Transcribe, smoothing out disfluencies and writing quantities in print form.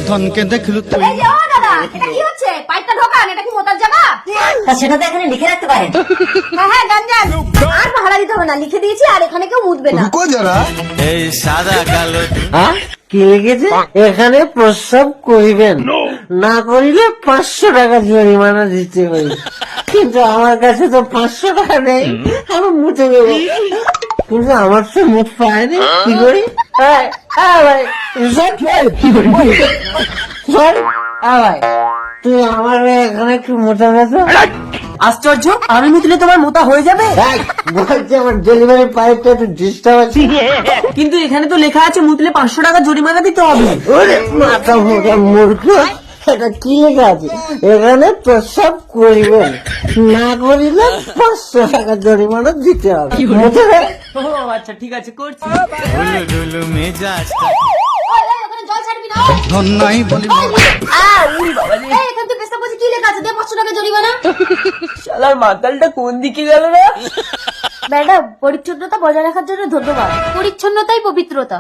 ধনকে দেখলু তুই। এই যে, ও দাদা, এটা কি হচ্ছে? পাইপটা ঢোকান, এটা কি মোতার জায়গা? তা সেটা তো এখানে লিখে রাখতে পারেন। হ্যাঁ হ্যাঁ, গাঞ্জান। আর ভাড়া দিতে হবে না, লিখে দিয়েছি, আর এখানে কেউ মুতবে না। এই সাদা কালো হ্যাঁ কি লিখেছে? এখানে প্রস্রাব করিবেন, না করিলে 500 টাকা জরিমানা দিতে হবে। কিন্তু আমার কাছে তো 500 টাকা নেই, আমি মুতে দেবো। কিন্তু আমার তো মুখ পায়নি, কি করি? ভাই তুই আমার এখানে একটু মোটা গেছো। আশ্চর্য, আমি মুতলে তোমার মোটা হয়ে যাবে। বলছি আমার ডেলিভারি পাইপটা একটু ডিস্টার্ব আছে। কিন্তু এখানে তো লেখা আছে মুতলে 500 টাকা জরিমানা দিতে হবে। ওরে মাথা মোটা মূর্খ, এটা কি লেখা আছে? এখানে প্রস্রাব করিবেন, না করিলে 500 টাকা জরিমানা দিতে হবে। মুতে দে। ও আচ্ছা, ঠিক আছে, করছি। ঢুলু ঢুলু মেজাজটা ওই, ওই, ওখানে জল ছাড়বি না, ওই। ধন্যই বলিব। এই, এখানে তো পেছনে বসে কি লেখা আছে? দে 500 টাকা জরিমানা। শালার মাতালটা কোন দিকে গেল রে? ম্যাডাম, পরিচ্ছন্নতা বজায় রাখার জন্য ধন্যবাদ। পরিচ্ছন্নতাই পবিত্রতা।